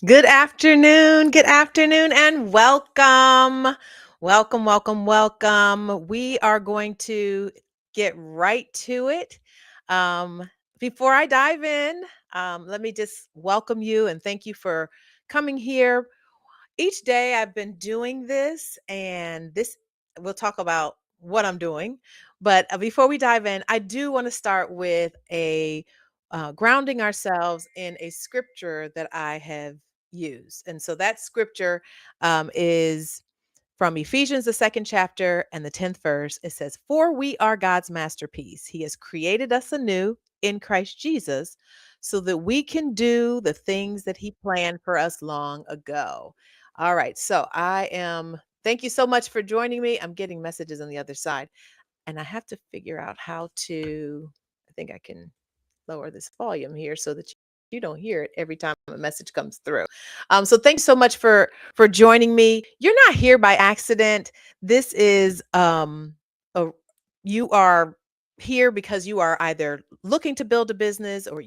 Good afternoon, and welcome. Welcome, welcome, welcome. We are going to get right to it. Um, Before I dive in, let me just welcome you and thank you for coming here. Each day I've been doing this, and this we'll talk about what I'm doing. But before we dive in, I do want to start with a grounding ourselves in a scripture that I have used. And so that scripture is from Ephesians, the second chapter, and the 10th verse. It says, "For we are God's masterpiece. He has created us anew in Christ Jesus so that we can do the things that He planned for us long ago." All right. Thank you so much for joining me. I'm getting messages on the other side, and I have to figure out I think I can lower this volume here so that you don't hear it every time a message comes through. So thanks so much for joining me. You're not here by accident. This is a, you are here because you are either looking to build a business, or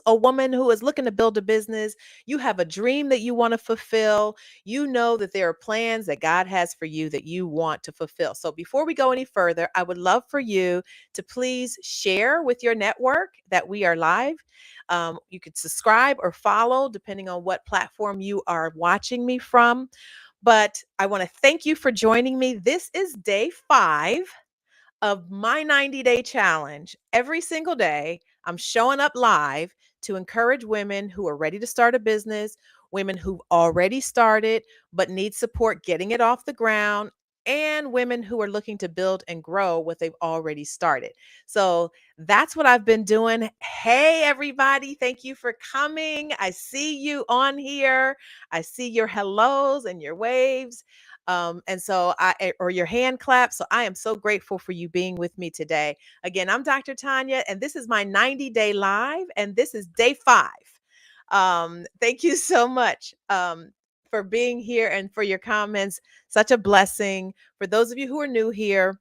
a woman who is looking to build a business. You have a dream that you want to fulfill. You know that there are plans that God has for you that you want to fulfill. So before we go any further, I would love for you to please share with your network that we are live. You could subscribe or follow depending on what platform you are watching me from. But I want to thank you for joining me. This is day 5 of my 90-day challenge. Every single day, I'm showing up live to encourage women who are ready to start a business, women who've already started but need support getting it off the ground, and women who are looking to build and grow what they've already started. So that's what I've been doing. Hey, everybody, thank you for coming. I see you on here. I see your hellos and your waves. Or your hand clap. So I am so grateful for you being with me today. Again, I'm Dr. Tonya, and this is my 90-day live, and this is day 5. Thank you so much for being here and for your comments. Such a blessing. For those of you who are new here,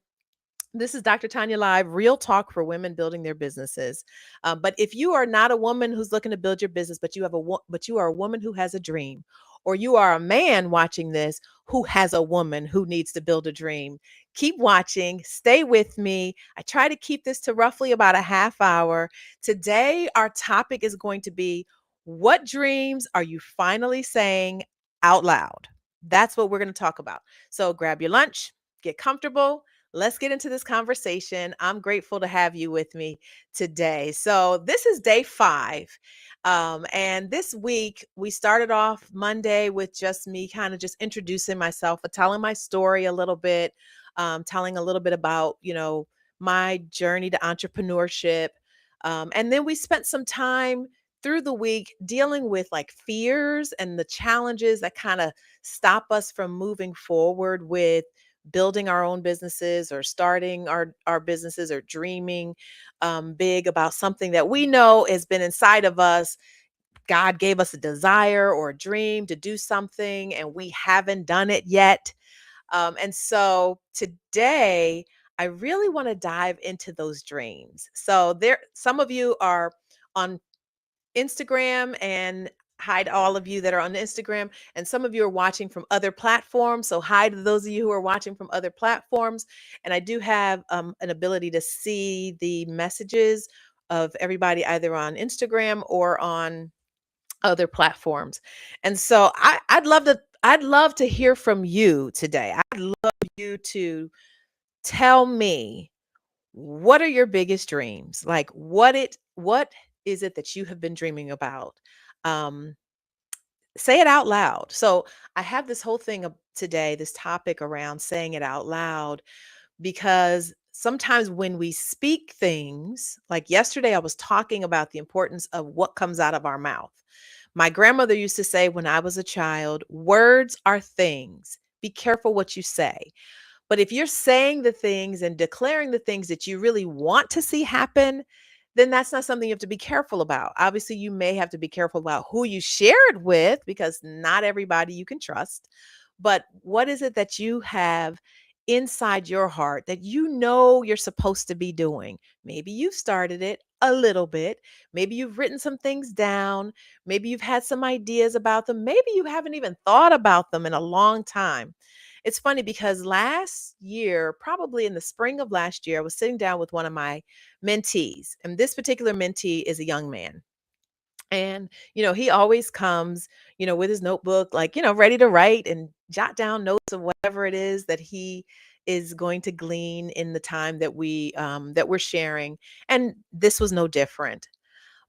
this is Dr. Tanya Live, real talk for women building their businesses. But if you are not a woman who's looking to build your business, but you are a woman who has a dream, or you are a man watching this who has a woman who needs to build a dream, keep watching. Stay with me. I try to keep this to roughly about a half hour. Today, our topic is going to be, what dreams are you finally saying out loud? That's what we're going to talk about. So grab your lunch, get comfortable. Let's get into this conversation. I'm grateful to have you with me today. So, this is day 5. And this week, we started off Monday with just me kind of just introducing myself, telling my story a little bit, telling a little bit about, my journey to entrepreneurship. And then we spent some time through the week dealing with like fears and the challenges that kind of stop us from moving forward with building our own businesses, or starting our businesses, or dreaming big about something that we know has been inside of us. God gave us a desire or a dream to do something, and we haven't done it yet. And so today, I really want to dive into those dreams. So some of you are on Instagram, and hi to all of you that are on Instagram. And some of you are watching from other platforms. So hi to those of you who are watching from other platforms. And I do have an ability to see the messages of everybody either on Instagram or on other platforms. And so I'd love to hear from you today. I'd love you to tell me, what are your biggest dreams? Like, what is it that you have been dreaming about? Um, Say it out loud. So I have this whole thing today, this topic around saying it out loud, because sometimes when we speak things, like yesterday, I was talking about the importance of what comes out of our mouth. My grandmother used to say when I was a child, words are things. Be careful what you say. But if you're saying the things and declaring the things that you really want to see happen, then that's not something you have to be careful about. Obviously, you may have to be careful about who you share it with, because not everybody you can trust. But what is it that you have inside your heart that you know you're supposed to be doing? Maybe you've started it. a little bit. Maybe you've written some things down. Maybe you've had some ideas about them. Maybe you haven't even thought about them in a long time. It's funny because last year, probably in the spring of last year, I was sitting down with one of my mentees, and this particular mentee is a young man. And, he always comes, with his notebook, like, ready to write and jot down notes of whatever it is that he is going to glean in the time that we're sharing. And this was no different.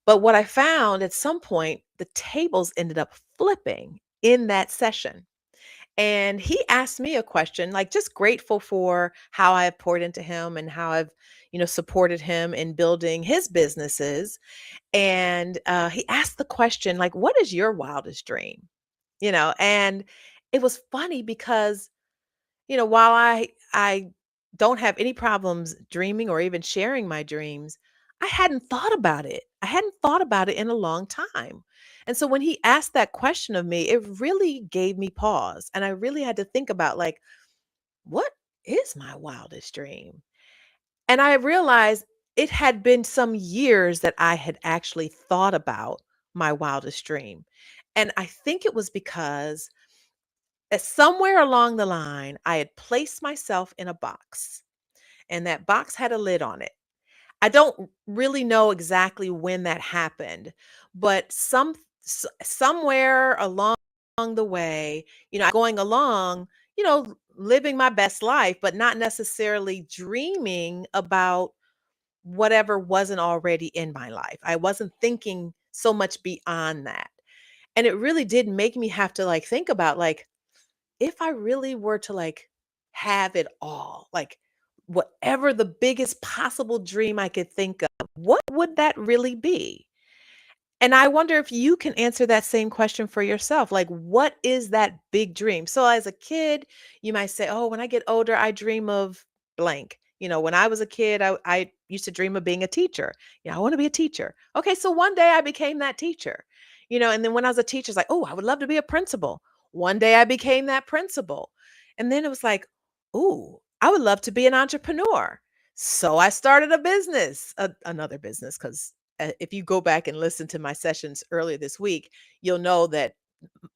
But what I found at some point, the tables ended up flipping in that session. And he asked me a question, like just grateful for how I have poured into him and how I've, supported him in building his businesses. And he asked the question, like, what is your wildest dream? And it was funny because, while I don't have any problems dreaming or even sharing my dreams, I hadn't thought about it. I hadn't thought about it in a long time. And so when he asked that question of me, it really gave me pause. And I really had to think about, like, what is my wildest dream? And I realized it had been some years that I had actually thought about my wildest dream. And I think it was because somewhere along the line, I had placed myself in a box, and that box had a lid on it. I don't really know exactly when that happened, but somewhere along the way, going along, living my best life, but not necessarily dreaming about whatever wasn't already in my life. I wasn't thinking so much beyond that. And it really did make me have to like think about, like, if I really were to like have it all, like whatever the biggest possible dream I could think of, what would that really be? And I wonder if you can answer that same question for yourself. Like, what is that big dream? So, as a kid, you might say, oh, when I get older, I dream of blank. When I was a kid, I used to dream of being a teacher. I want to be a teacher. Okay, so one day I became that teacher, and then when I was a teacher, it's like, oh, I would love to be a principal. One day I became that principal. And then it was like, oh, I would love to be an entrepreneur. So I started a business, another business, because if you go back and listen to my sessions earlier this week, you'll know that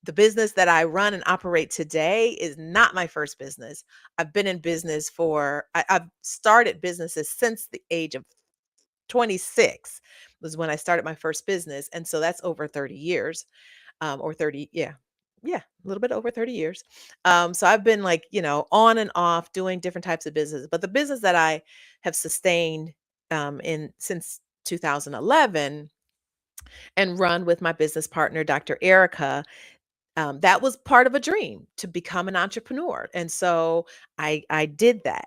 the business that I run and operate today is not my first business. I've been in business I've started businesses since the age of 26 was when I started my first business. And so that's over 30 years, or 30, yeah. Yeah, a little bit over 30 years. So I've been like, on and off doing different types of business. But the business that I have sustained in since 2011 and run with my business partner, Dr. Erica, that was part of a dream to become an entrepreneur. And so I did that.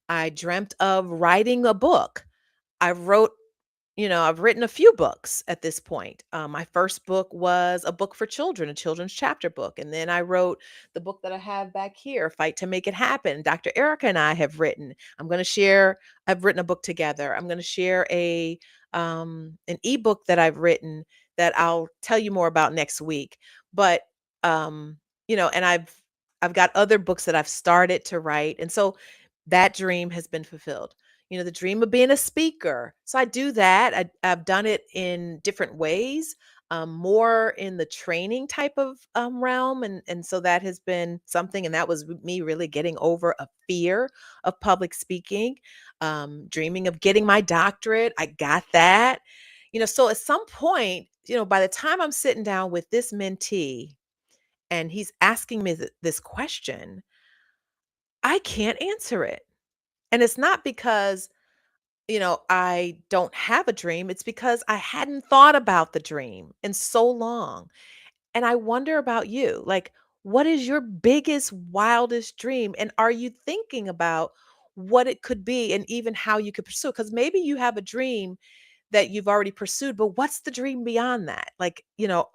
I dreamt of writing a book. I wrote I've written a few books at this point. My first book was a book for children, a children's chapter book. And then I wrote the book that I have back here, Fight to Make It Happen. Dr. Erica and I have written. I've written a book together. I'm going to share an ebook that I've written that I'll tell you more about next week. But and I've got other books that I've started to write. And so that dream has been fulfilled. The dream of being a speaker. So I do that. I've done it in different ways, more in the training type of realm. And so that has been something. And that was me really getting over a fear of public speaking, dreaming of getting my doctorate. I got that. So at some point, by the time I'm sitting down with this mentee and he's asking me this question, I can't answer it. And it's not because I don't have a dream. It's because I hadn't thought about the dream in so long. And I wonder about you. Like, what is your biggest, wildest dream? And are you thinking about what it could be and even how you could pursue? Because maybe you have a dream that you've already pursued, but what's the dream beyond that? Like,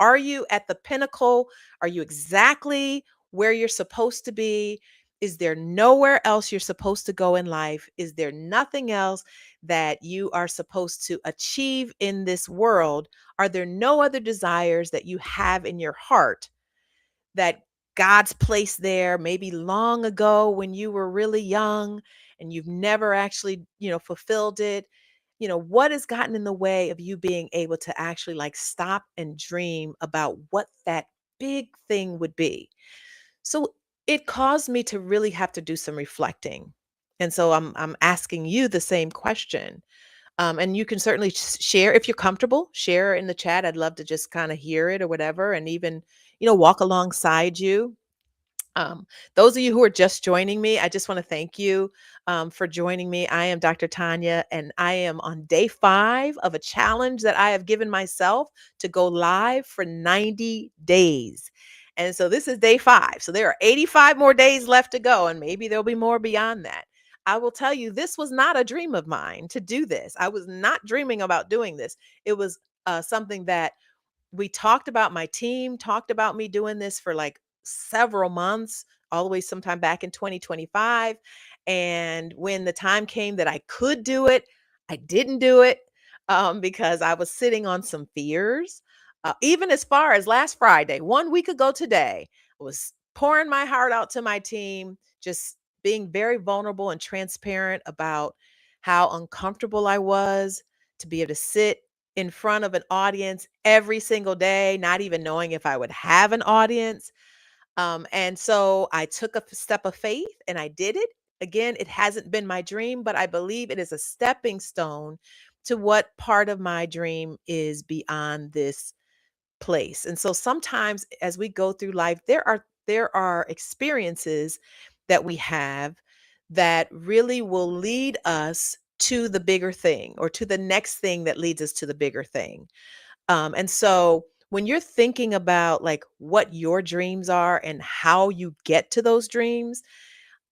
are you at the pinnacle? Are you exactly where you're supposed to be? Is there nowhere else you're supposed to go in life? Is there nothing else that you are supposed to achieve in this world? Are there no other desires that you have in your heart that God's placed there maybe long ago when you were really young and you've never actually, fulfilled it? what has gotten in the way of you being able to actually like stop and dream about what that big thing would be? So it caused me to really have to do some reflecting. And so I'm asking you the same question. And you can certainly share if you're comfortable, share in the chat. I'd love to just kind of hear it or whatever, and even, walk alongside you. Those of you who are just joining me, I just want to thank you for joining me. I am Dr. Tonya, and I am on day 5 of a challenge that I have given myself to go live for 90 days. And so this is day 5. So there are 85 more days left to go, and maybe there'll be more beyond that. I will tell you, this was not a dream of mine to do this. I was not dreaming about doing this. It was something that we talked about, my team talked about me doing this for like several months, all the way sometime back in 2025. And when the time came that I could do it, I didn't do it because I was sitting on some fears. Even as far as last Friday, 1 week ago today, I was pouring my heart out to my team, just being very vulnerable and transparent about how uncomfortable I was to be able to sit in front of an audience every single day, not even knowing if I would have an audience. And so I took a step of faith and I did it. Again, it hasn't been my dream, but I believe it is a stepping stone to what part of my dream is beyond this place. And so sometimes as we go through life, there are experiences that we have that really will lead us to the bigger thing or to the next thing that leads us to the bigger thing. And so when you're thinking about like what your dreams are and how you get to those dreams,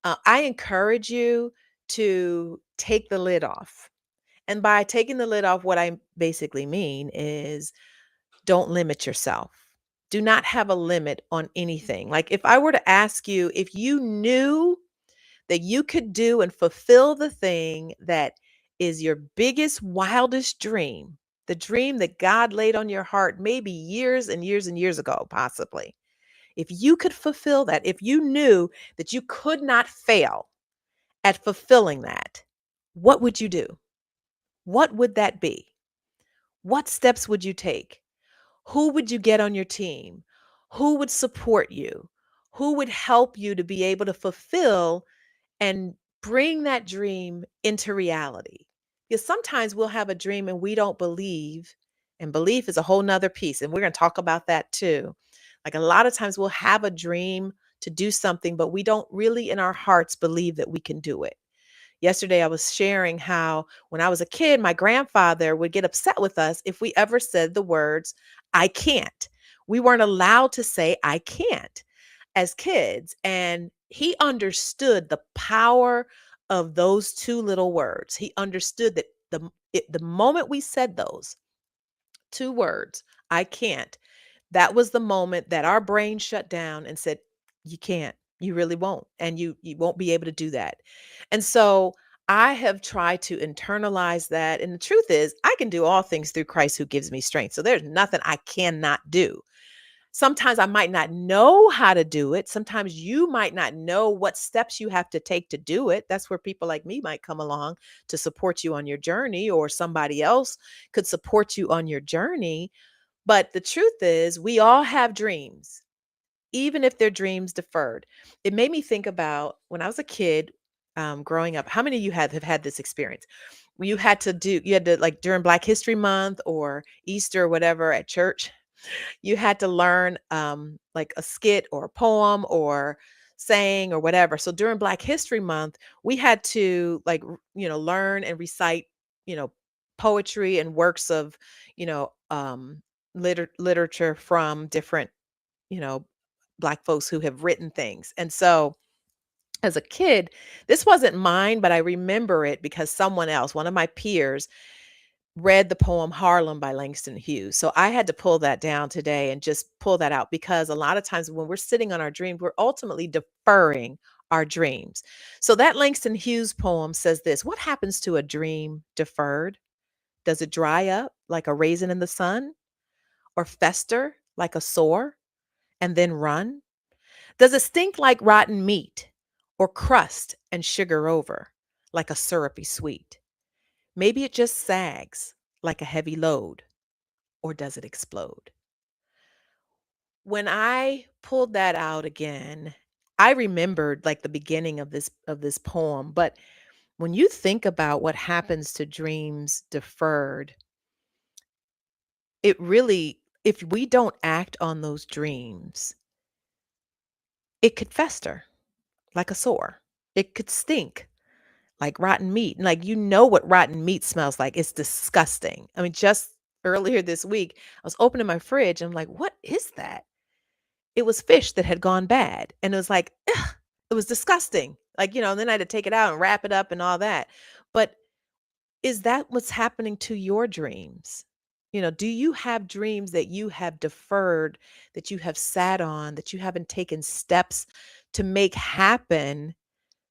I encourage you to take the lid off. And by taking the lid off, what I basically mean is don't limit yourself. Do not have a limit on anything. Like if I were to ask you if you knew that you could do and fulfill the thing that is your biggest, wildest dream, the dream that God laid on your heart maybe years and years and years ago, possibly. If you could fulfill that, if you knew that you could not fail at fulfilling that, what would you do? What would that be? What steps would you take? Who would you get on your team? Who would support you? Who would help you to be able to fulfill and bring that dream into reality? Because sometimes we'll have a dream and we don't believe, and belief is a whole nother piece. And we're going to talk about that too. Like a lot of times we'll have a dream to do something, but we don't really in our hearts believe that we can do it. Yesterday, I was sharing how when I was a kid, my grandfather would get upset with us if we ever said the words, I can't. We weren't allowed to say, I can't as kids. And he understood the power of those two little words. He understood that the moment we said those two words, I can't, that was the moment that our brain shut down and said, you can't, you really won't, and you won't be able to do that. And so I have tried to internalize that. And the truth is, I can do all things through Christ who gives me strength. So there's nothing I cannot do. Sometimes I might not know how to do it. Sometimes you might not know what steps you have to take to do it. That's where people like me might come along to support you on your journey, or somebody else could support you on your journey. But the truth is, we all have dreams, even if they're dreams deferred. It made me think about when I was a kid, growing up. How many of you have had this experience? Where you had to like during Black History Month or Easter or whatever at church, you had to learn like a skit or a poem or saying or whatever. So during Black History Month, we had to like, learn and recite, you know, poetry and works of, you know, literature from different, you know, Black folks who have written things. And so as a kid, this wasn't mine, but I remember it because someone else, one of my peers, read the poem Harlem by Langston Hughes. So I had to pull that down today and just pull that out because a lot of times when we're sitting on our dreams, we're ultimately deferring our dreams. So that Langston Hughes poem says this: what happens to a dream deferred? Does it dry up like a raisin in the sun, or fester like a sore and then run? Does it stink like rotten meat, or crust and sugar over like a syrupy sweet? Maybe it just sags like a heavy load, or does it explode? When I pulled that out again, I remembered like the beginning of this poem, but when you think about what happens to dreams deferred, it really, if we don't act on those dreams, it could fester like a sore. It could stink like rotten meat. Like, you know what rotten meat smells like. It's disgusting. I mean, just earlier this week, I was opening my fridge and I'm like, what is that? It was fish that had gone bad. And it was like, ugh, it was disgusting. Like, and then I had to take it out and wrap it up and all that. But is that what's happening to your dreams? Do you have dreams that you have deferred, that you have sat on, that you haven't taken steps to make happen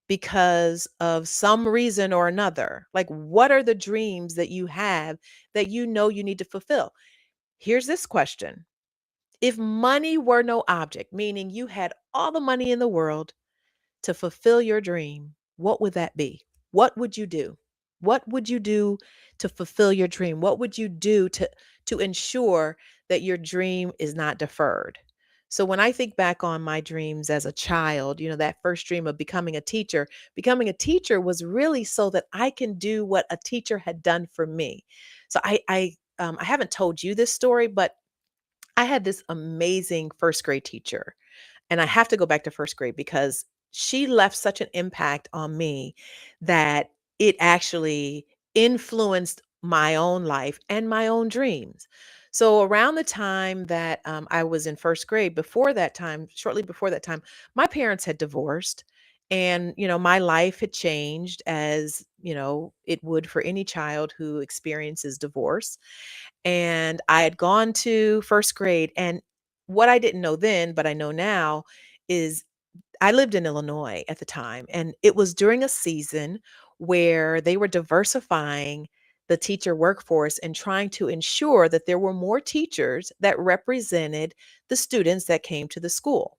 because of some reason or another? Like, what are the dreams that you have that you need to fulfill? Here's this question. If money were no object, meaning you had all the money in the world to fulfill your dream, what would that be? What would you do? What would you do to fulfill your dream? What would you do to ensure that your dream is not deferred? So when I think back on my dreams as a child, that first dream of becoming a teacher was really so that I can do what a teacher had done for me. So I haven't told you this story, but I had this amazing first grade teacher, and I have to go back to first grade because she left such an impact on me that it actually influenced my own life and my own dreams. So around the time that I was in first grade, before that time, shortly before that time, my parents had divorced. And, my life had changed as, it would for any child who experiences divorce. And I had gone to first grade. And what I didn't know then, but I know now, is I lived in Illinois at the time. And it was during a season where they were diversifying the teacher workforce and trying to ensure that there were more teachers that represented the students that came to the school.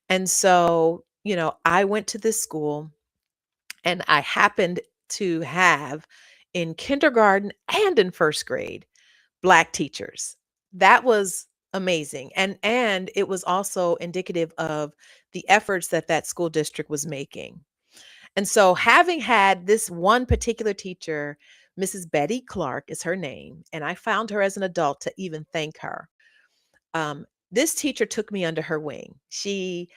And so, I went to this school and I happened to have in kindergarten and in first grade Black teachers. That was amazing, and it was also indicative of the efforts that that school district was making. And so having had this one particular teacher, Mrs. Betty Clark is her name, and I found her as an adult to even thank her. This teacher took me under her wing. She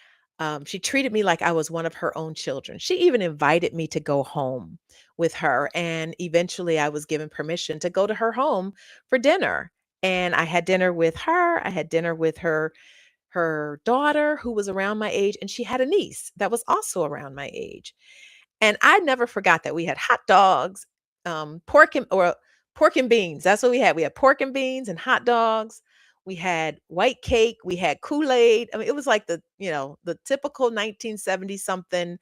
treated me like I was one of her own children. She even invited me to go home with her, and eventually I was given permission to go to her home for dinner. And I had dinner with her. I had dinner with her daughter, who was around my age, and she had a niece that was also around my age. And I never forgot that we had hot dogs, pork and beans. That's what we had. We had pork and beans and hot dogs. We had white cake. We had Kool-Aid. I mean, it was like the typical 1970 something,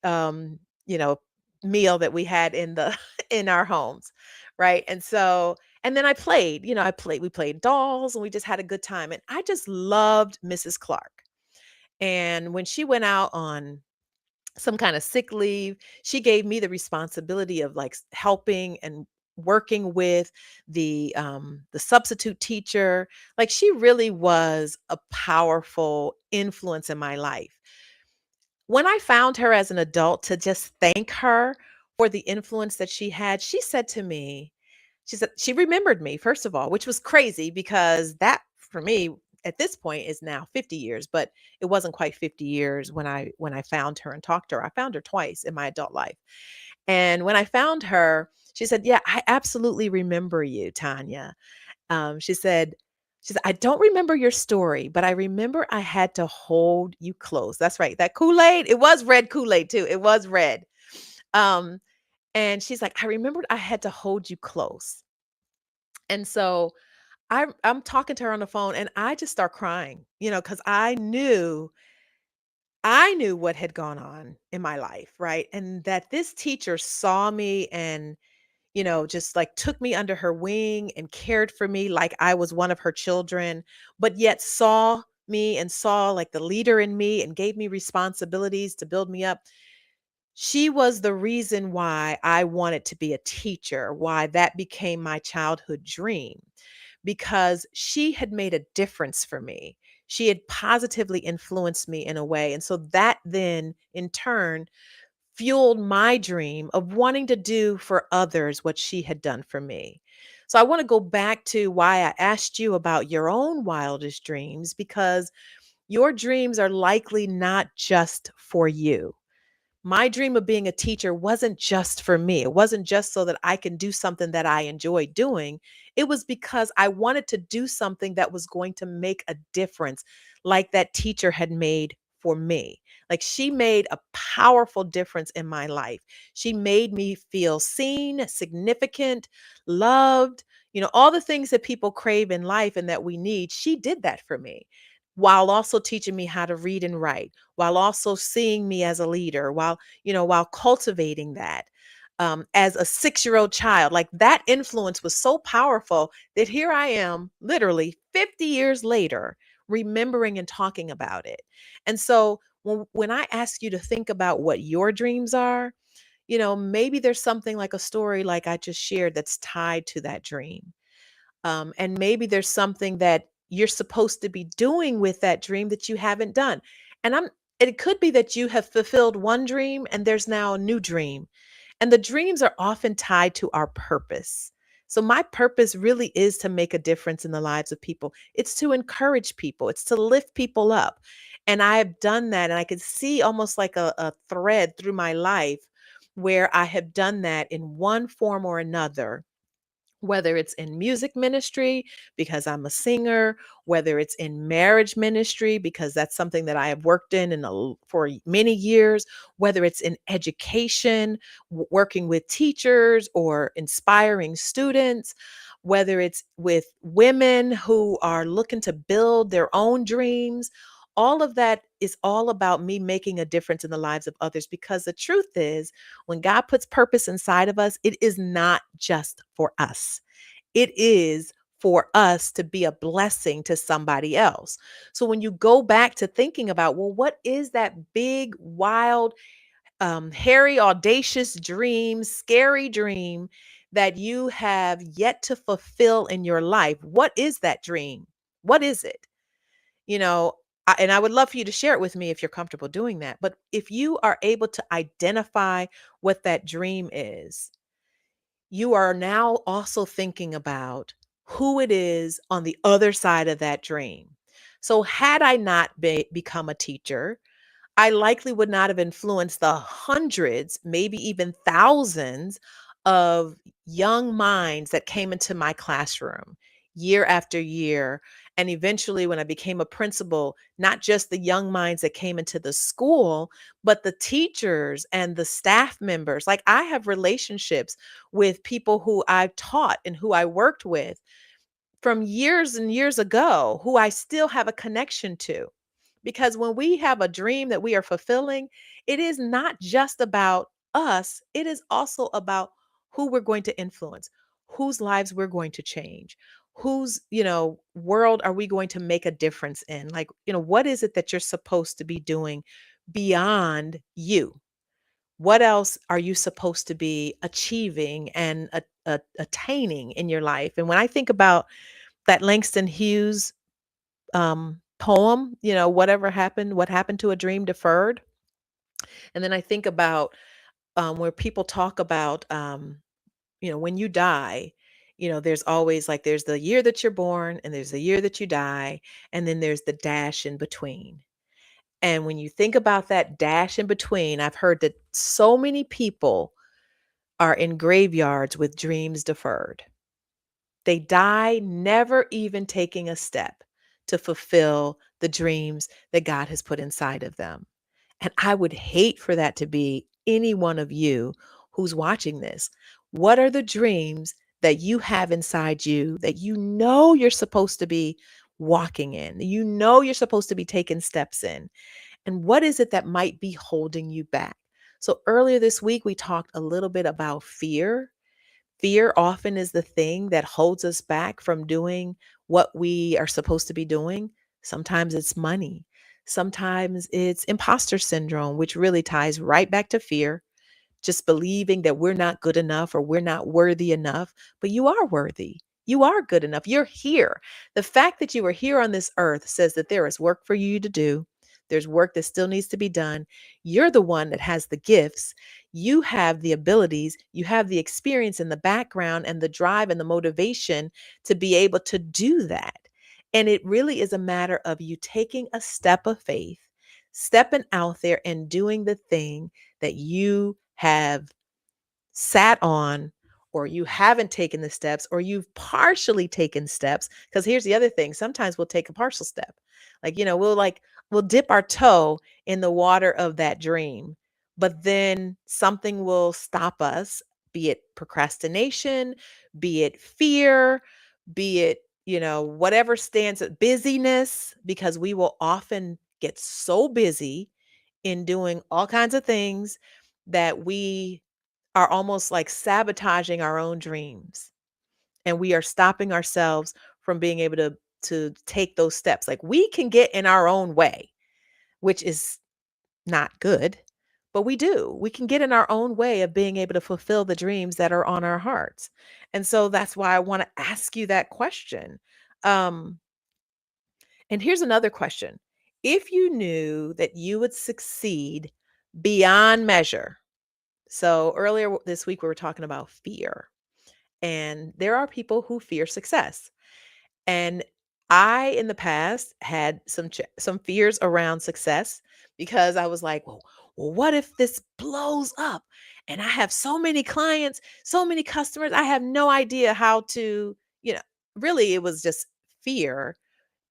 um, you know, meal that we had in the in our homes, right? And then we played dolls and we just had a good time. And I just loved Mrs. Clark. And when she went out on some kind of sick leave, she gave me the responsibility of like helping and working with the substitute teacher. Like, she really was a powerful influence in my life. When I found her as an adult to just thank her for the influence that she had, she said to me, she said she remembered me, first of all, which was crazy because that for me at this point is now 50 years, but it wasn't quite 50 years when I found her and talked to her. I found her twice in my adult life. And when I found her, she said, "Yeah, I absolutely remember you, Tanya." She said, "I don't remember your story, but I remember I had to hold you close." That's right. That Kool-Aid, it was red Kool-Aid too. It was red. Um, and she's like, "I remembered I had to hold you close." And so I'm talking to her on the phone and I just start crying, because I knew what had gone on in my life, right? And that this teacher saw me and, just like took me under her wing and cared for me like I was one of her children, but yet saw me and saw like the leader in me and gave me responsibilities to build me up. She was the reason why I wanted to be a teacher, why that became my childhood dream, because she had made a difference for me. She had positively influenced me in a way. And so that then, in turn, fueled my dream of wanting to do for others what she had done for me. So I want to go back to why I asked you about your own wildest dreams, because your dreams are likely not just for you. My dream of being a teacher wasn't just for me. It wasn't just so that I can do something that I enjoy doing. It was because I wanted to do something that was going to make a difference, like that teacher had made for me. Like she made a powerful difference in my life. She made me feel seen, significant, loved, all the things that people crave in life and that we need. She did that for me while also teaching me how to read and write, while also seeing me as a leader, while cultivating that. As a 6-year-old child, like that influence was so powerful that here I am, literally 50 years later, remembering and talking about it. And so when I ask you to think about what your dreams are, maybe there's something like a story like I just shared that's tied to that dream. And maybe there's something that you're supposed to be doing with that dream that you haven't done. And it could be that you have fulfilled one dream and there's now a new dream. And the dreams are often tied to our purpose. So my purpose really is to make a difference in the lives of people. It's to encourage people. It's to lift people up. And I have done that. And I could see almost like a thread through my life where I have done that in one form or another, whether it's in music ministry because I'm a singer, whether it's in marriage ministry because that's something that I have worked for many years, whether it's in education, working with teachers or inspiring students, whether it's with women who are looking to build their own dreams. All of that is all about me making a difference in the lives of others, because the truth is, when God puts purpose inside of us, it is not just for us. It is for us to be a blessing to somebody else. So when you go back to thinking about, well, what is that big, wild, hairy, audacious dream, scary dream that you have yet to fulfill in your life? What is that dream? What is it? You know, and I would love for you to share it with me if you're comfortable doing that. But if you are able to identify what that dream is, you are now also thinking about who it is on the other side of that dream. So, had I not become a teacher, I likely would not have influenced the hundreds, maybe even thousands of young minds that came into my classroom year after year. And eventually, when I became a principal, not just the young minds that came into the school, but the teachers and the staff members. Like I have relationships with people who I've taught and who I worked with from years and years ago who I still have a connection to. Because when we have a dream that we are fulfilling, it is not just about us, it is also about who we're going to influence, whose lives we're going to change, whose, world are we going to make a difference in? Like, what is it that you're supposed to be doing beyond you? What else are you supposed to be achieving and attaining in your life? And when I think about that Langston Hughes poem, what happened to a dream deferred. And then I think about where people talk about, when you die, there's always like there's the year that you're born and there's the year that you die, and then there's the dash in between. And when you think about that dash in between, I've heard that so many people are in graveyards with dreams deferred. They die never even taking a step to fulfill the dreams that God has put inside of them. And I would hate for that to be any one of you who's watching this. What are the dreams that you have inside you that you're supposed to be walking in? You're supposed to be taking steps in. And what is it that might be holding you back? So earlier this week, we talked a little bit about fear. Fear often is the thing that holds us back from doing what we are supposed to be doing. Sometimes it's money. Sometimes it's imposter syndrome, which really ties right back to fear. just believing that we're not good enough or we're not worthy enough, but you are worthy. You are good enough. You're here. The fact that you are here on this earth says that there is work for you to do. There's work that still needs to be done. You're the one that has the gifts. You have the abilities. You have the experience and the background and the drive and the motivation to be able to do that. And it really is a matter of you taking a step of faith, stepping out there and doing the thing that you have sat on, or you haven't taken the steps, or you've partially taken steps. Because here's the other thing, sometimes we'll take a partial step. We'll dip our toe in the water of that dream, but then something will stop us, be it procrastination, be it fear, be it, whatever stands at busyness, because we will often get so busy in doing all kinds of things that we are almost like sabotaging our own dreams, and we are stopping ourselves from being able to take those steps. Like, we can get in our own way, which is not good, but we can get in our own way of being able to fulfill the dreams that are on our hearts. And so that's why I want to ask you that question. um and here's another question: if you knew that you would succeed beyond measure. So earlier this week, we were talking about fear, and there are people who fear success. And I, in the past, had some fears around success, because I was like, well, what if this blows up and I have so many clients, so many customers, I have no idea how to, you know, really it was just fear,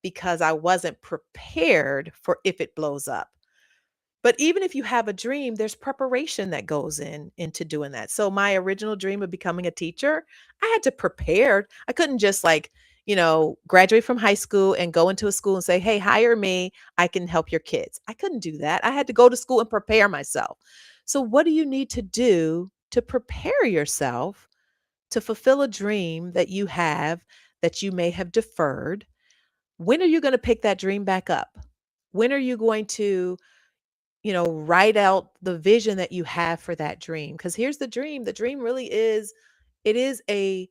because I wasn't prepared for if it blows up. But even if you have a dream, there's preparation that goes into doing that. So my original dream of becoming a teacher, I had to prepare. I couldn't just, like, graduate from high school and go into a school and say, "Hey, hire me. I can help your kids." I couldn't do that. I had to go to school and prepare myself. So what do you need to do to prepare yourself to fulfill a dream that you have, that you may have deferred? When are you going to pick that dream back up? When are you going to, write out the vision that you have for that dream? Because here's the dream. The dream really is, it is a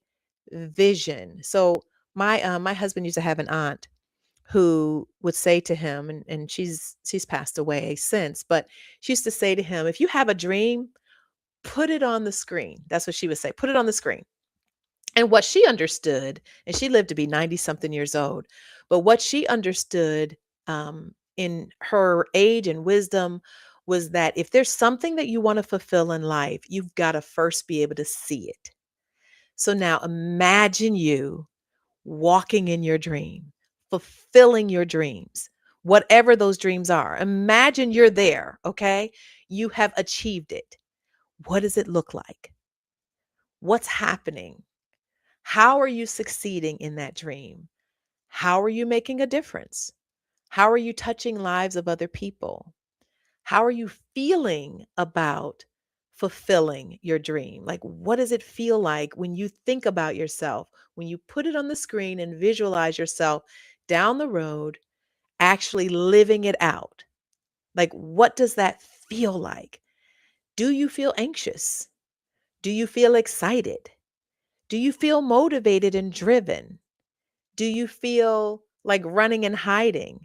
vision. So my husband used to have an aunt who would say to him, and she's passed away since, but she used to say to him, if you have a dream, put it on the screen. That's what she would say. Put it on the screen. And what she understood, and she lived to be 90 something years old, but what she understood, in her age and wisdom, was that if there's something that you want to fulfill in life, you've got to first be able to see it. So now imagine you walking in your dream, fulfilling your dreams, whatever those dreams are. Imagine you're there, okay? You have achieved it. What does it look like? What's happening? How are you succeeding in that dream? How are you making a difference? How are you touching lives of other people? How are you feeling about fulfilling your dream? Like, what does it feel like when you think about yourself, when you put it on the screen and visualize yourself down the road, actually living it out? Like, what does that feel like? Do you feel anxious? Do you feel excited? Do you feel motivated and driven? Do you feel like running and hiding?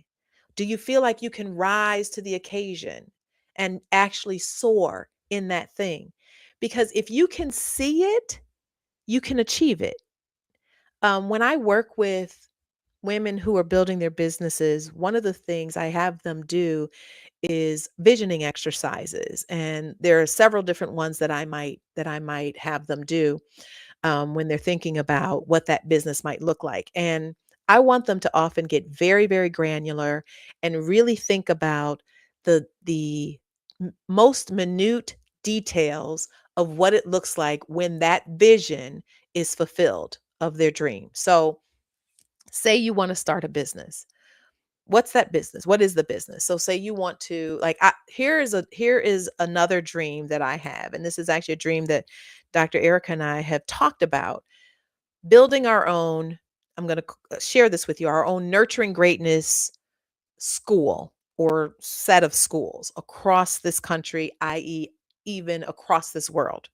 Do you feel like you can rise to the occasion and actually soar in that thing? Because if you can see it, you can achieve it. When I work with women who are building their businesses, one of the things I have them do is visioning exercises, and there are several different ones that I might have them do, when they're thinking about what that business might look like. And I want them to often get very, very granular and really think about the most minute details of what it looks like when that vision is fulfilled of their dream. So, say you want to start a business. What's that business? What is the business? So say you want to, like, here is another dream that I have, and this is actually a dream that Dr. Erica and I have talked about, building our own. I'm going to share this with you, our own nurturing greatness school or set of schools across this country, i.e., even across this world,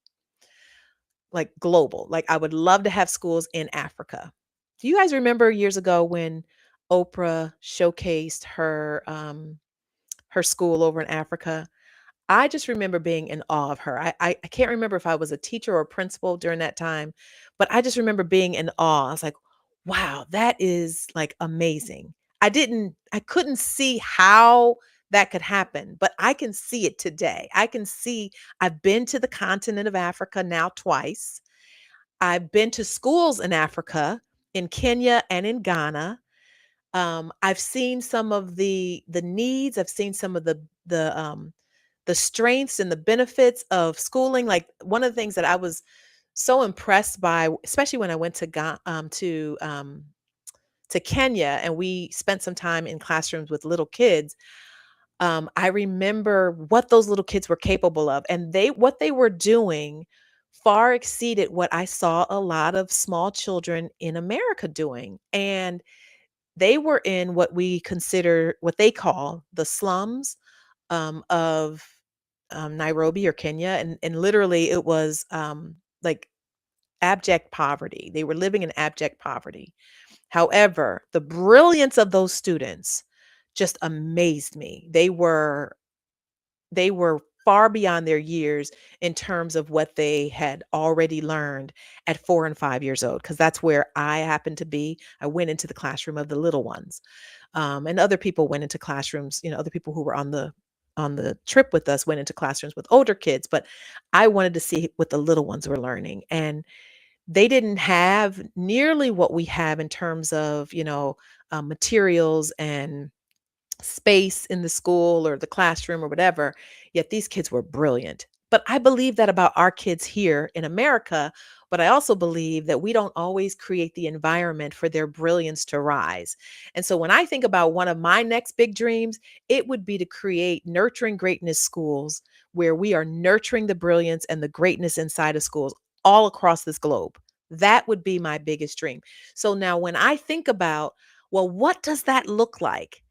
like global. Like I would love to have schools in Africa. Do you guys remember years ago when Oprah showcased her school over in Africa? I just remember being in awe of her. I can't remember if I was a teacher or a principal during that time, but I just remember being in awe. I was like, wow, that is like amazing. I couldn't see how that could happen, but I can see it today. I've been to the continent of Africa now twice. I've been to schools in Africa, in Kenya and in Ghana. I've seen some of the needs. I've seen some of the strengths and the benefits of schooling. Like one of the things that I was so impressed by, especially when I went to Kenya and we spent some time in classrooms with little kids. I remember what those little kids were capable of, and they what they were doing far exceeded what I saw a lot of small children in America doing. And they were in what they call the slums of Nairobi or Kenya, and literally it was like abject poverty. They were living in abject poverty. However, the brilliance of those students just amazed me. They were far beyond their years in terms of what they had already learned at 4 and 5 years old, because that's where I happened to be. I went into the classroom of the little ones. And other people went into classrooms, other people who were on the trip with us went into classrooms with older kids, but I wanted to see what the little ones were learning. And they didn't have nearly what we have in terms of, materials and space in the school or the classroom or whatever, yet these kids were brilliant. But I believe that about our kids here in America, but I also believe that we don't always create the environment for their brilliance to rise. And so when I think about one of my next big dreams, it would be to create nurturing greatness schools where we are nurturing the brilliance and the greatness inside of schools all across this globe. That would be my biggest dream. So now when I think about, well, what does that look like?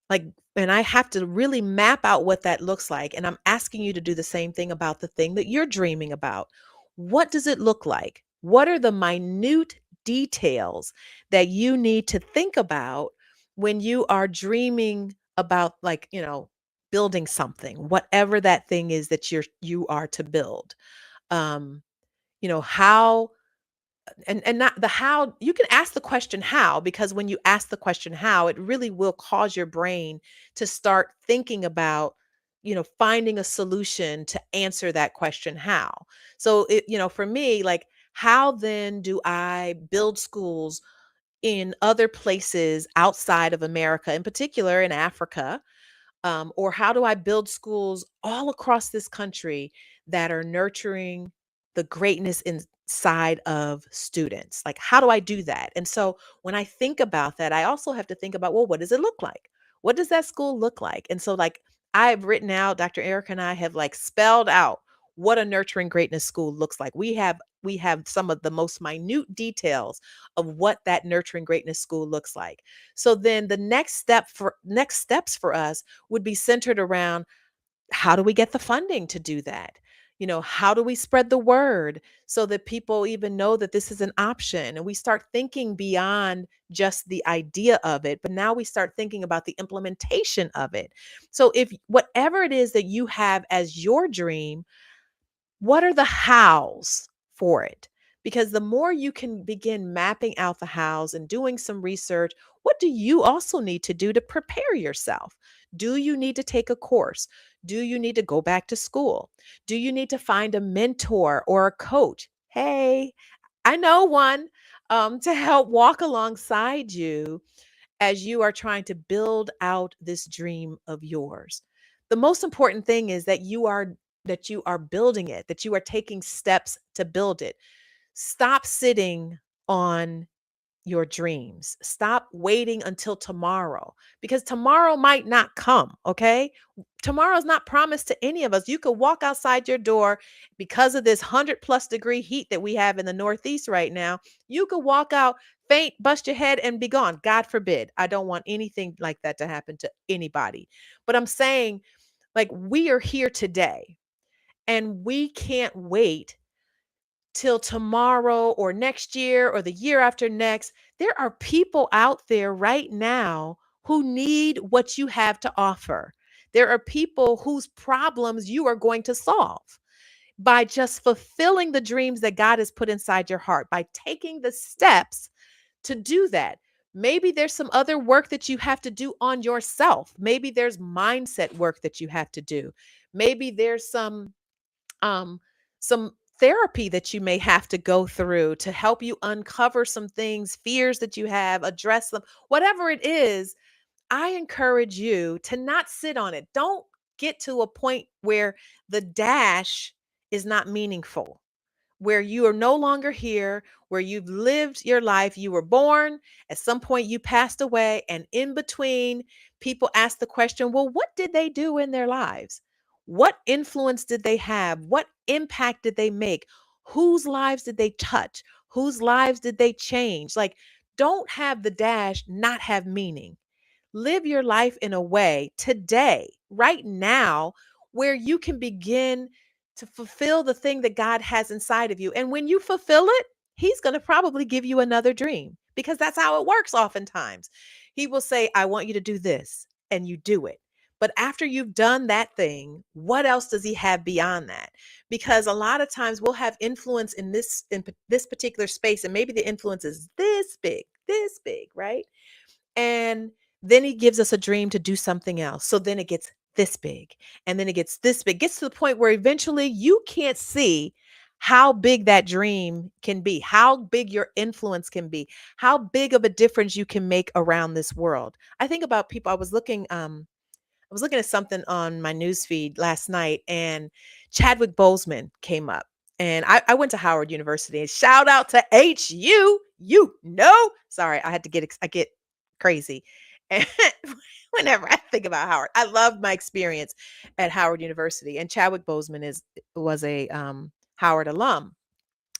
Like, and I have to really map out what that looks like. And I'm asking you to do the same thing about the thing that you're dreaming about. What does it look like? What are the minute details that you need to think about when you are dreaming about, like, building something, whatever that thing is that you are to build? Um, how and not the how. You can ask the question how, because when you ask the question how, it really will cause your brain to start thinking about, finding a solution to answer that question how. So for me, like, how then do I build schools in other places outside of America, in particular in Africa? Or how do I build schools all across this country that are nurturing the greatness inside of students? Like, how do I do that? And so when I think about that, I also have to think about, well, what does it look like? What does that school look like? And so, like, I've written out, Dr. Eric and I have like spelled out what a nurturing greatness school looks like. We have some of the most minute details of what that nurturing greatness school looks like. So then the next steps for us would be centered around, how do we get the funding to do that? How do we spread the word so that people even know that this is an option? And we start thinking beyond just the idea of it, but now we start thinking about the implementation of it. So if whatever it is that you have as your dream, what are the hows for it? Because the more you can begin mapping out the hows and doing some research, what do you also need to do to prepare yourself? Do you need to take a course? Do you need to go back to school? Do you need to find a mentor or a coach? Hey, I know one, to help walk alongside you as you are trying to build out this dream of yours. The most important thing is that you are building it, that you are taking steps to build it. Stop sitting on your dreams. Stop waiting until tomorrow, because tomorrow might not come, okay? Tomorrow's not promised to any of us. You could walk outside your door because of this 100 plus degree heat that we have in the Northeast right now. You could walk out, faint, bust your head, and be gone. God forbid. I don't want anything like that to happen to anybody. But I'm saying, like, we are here today. And we can't wait till tomorrow or next year or the year after next. There are people out there right now who need what you have to offer. There are people whose problems you are going to solve by just fulfilling the dreams that God has put inside your heart, by taking the steps to do that. Maybe there's some other work that you have to do on yourself. Maybe there's mindset work that you have to do. Maybe there's um some therapy that you may have to go through to help you uncover some things, fears that you have, address them. Whatever it is, I encourage you to not sit on it. Don't get to a point where the dash is not meaningful, where you are no longer here, where you've lived your life. You were born, at some point you passed away, and in between, people ask the question, well, what did they do in their lives? What influence did they have? What impact did they make? Whose lives did they touch? Whose lives did they change? Like, don't have the dash not have meaning. Live your life in a way today, right now, where you can begin to fulfill the thing that God has inside of you. And when you fulfill it, He's going to probably give you another dream, because that's how it works oftentimes. He will say, I want you to do this, and you do it. But after you've done that thing, what else does He have beyond that? Because a lot of times we'll have influence in this particular space, and maybe the influence is this big, right? And then He gives us a dream to do something else. So then it gets this big, and then it gets this big, gets to the point where eventually you can't see how big that dream can be, how big your influence can be, how big of a difference you can make around this world. I think about people. I was looking at something on my news feed last night, and Chadwick Boseman came up. And I went to Howard University, and shout out to HU. You know, sorry, I had to I get crazy. And whenever I think about Howard, I love my experience at Howard University. And Chadwick Boseman was a Howard alum.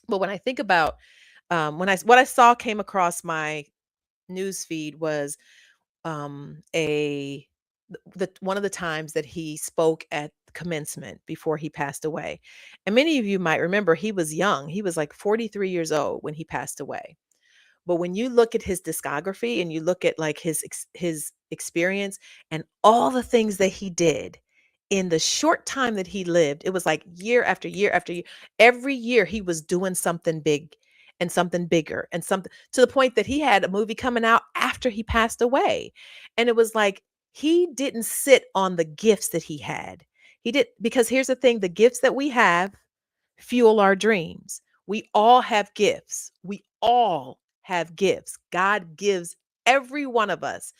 But when I think about what I saw came across my news feed was a the one of the times that he spoke at commencement before he passed away. And many of you might remember, he was young. He was like 43 years old when he passed away. But when you look at his discography and you look at like his experience and all the things that he did in the short time that he lived, it was like year after year after year. Every year he was doing something big and something bigger and something, to the point that he had a movie coming out after he passed away. And it was like he didn't sit on the gifts that he had. He did, because here's the thing, the gifts that we have fuel our dreams. We all have gifts. We all have gifts. God gives every one of us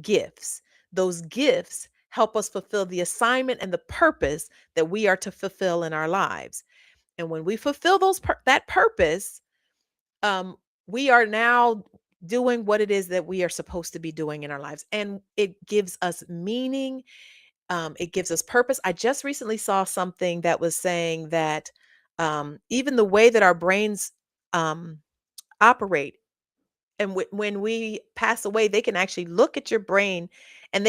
gifts. Those gifts help us fulfill the assignment and the purpose that we are to fulfill in our lives. And when we fulfill that purpose, um, we are now doing what it is that we are supposed to be doing in our lives. And it gives us meaning. It gives us purpose. I just recently saw something that was saying that even the way that our brains um, operate, and when we pass away, they can actually look at your brain, and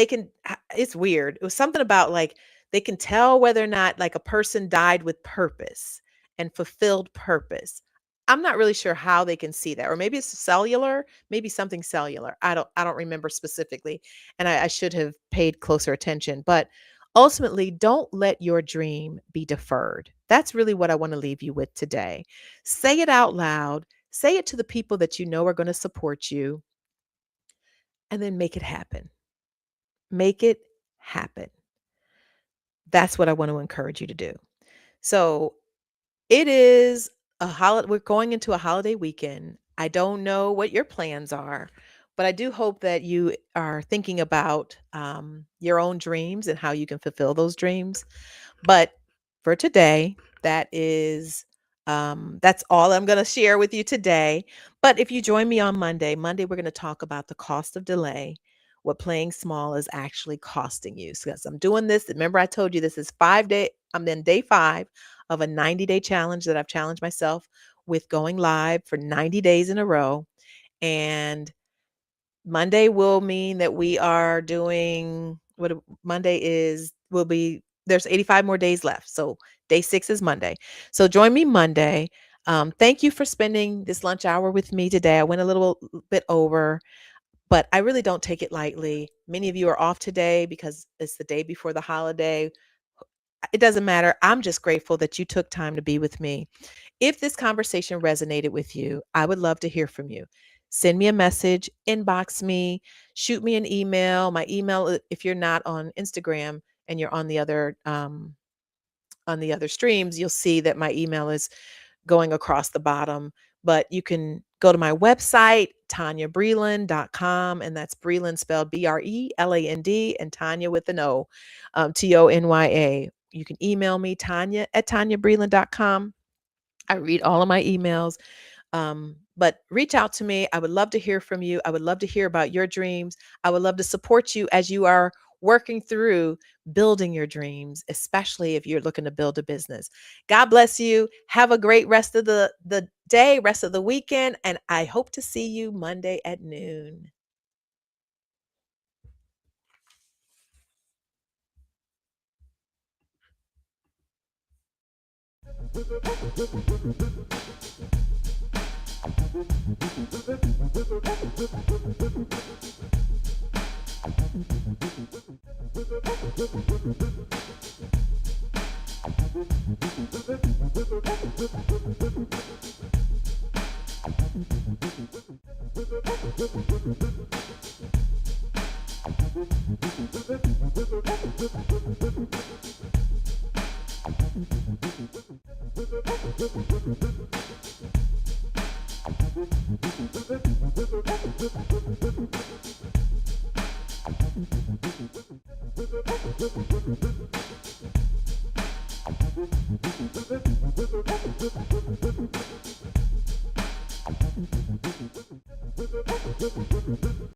it's weird. It was something about like they can tell whether or not like a person died with purpose and fulfilled purpose. I'm not really sure how they can see that, or maybe it's cellular, maybe something cellular. I don't remember specifically, and I should have paid closer attention. But ultimately, don't let your dream be deferred. That's really what I want to leave you with today. Say it out loud. Say it to the people that you know are going to support you, and then make it happen. Make it happen. That's what I want to encourage you to do. So it is a holiday. We're going into a holiday weekend. I don't know what your plans are, but I do hope that you are thinking about your own dreams and how you can fulfill those dreams. But for today, that's all I'm going to share with you today. But if you join me on Monday, we're going to talk about the cost of delay, what playing small is actually costing you. So, as I'm doing this, remember I told you this is 5 day. I'm in day 5 of a 90-day challenge that I've challenged myself with, going live for 90 days in a row. And Monday will mean that we are doing Monday is will be there's 85 more days left. So Day 6 is Monday. So join me Monday. Thank you for spending this lunch hour with me today. I went a little bit over, but I really don't take it lightly. Many of you are off today because it's the day before the holiday. It doesn't matter. I'm just grateful that you took time to be with me. If this conversation resonated with you, I would love to hear from you. Send me a message, inbox me, shoot me an email. My email, if you're not on Instagram and you're on the other streams, you'll see that my email is going across the bottom. But you can go to my website, tanyabreland.com, and that's Breland spelled Breland, and Tanya with an O, Tonya. You can email me, Tanya at tanyabreland.com. I read all of my emails. But reach out to me. I would love to hear from you. I would love to hear about your dreams. I would love to support you as you are working through building your dreams, especially if you're looking to build a business. God bless you. Have a great rest of the day, rest of the weekend, and I hope to see you Monday at noon.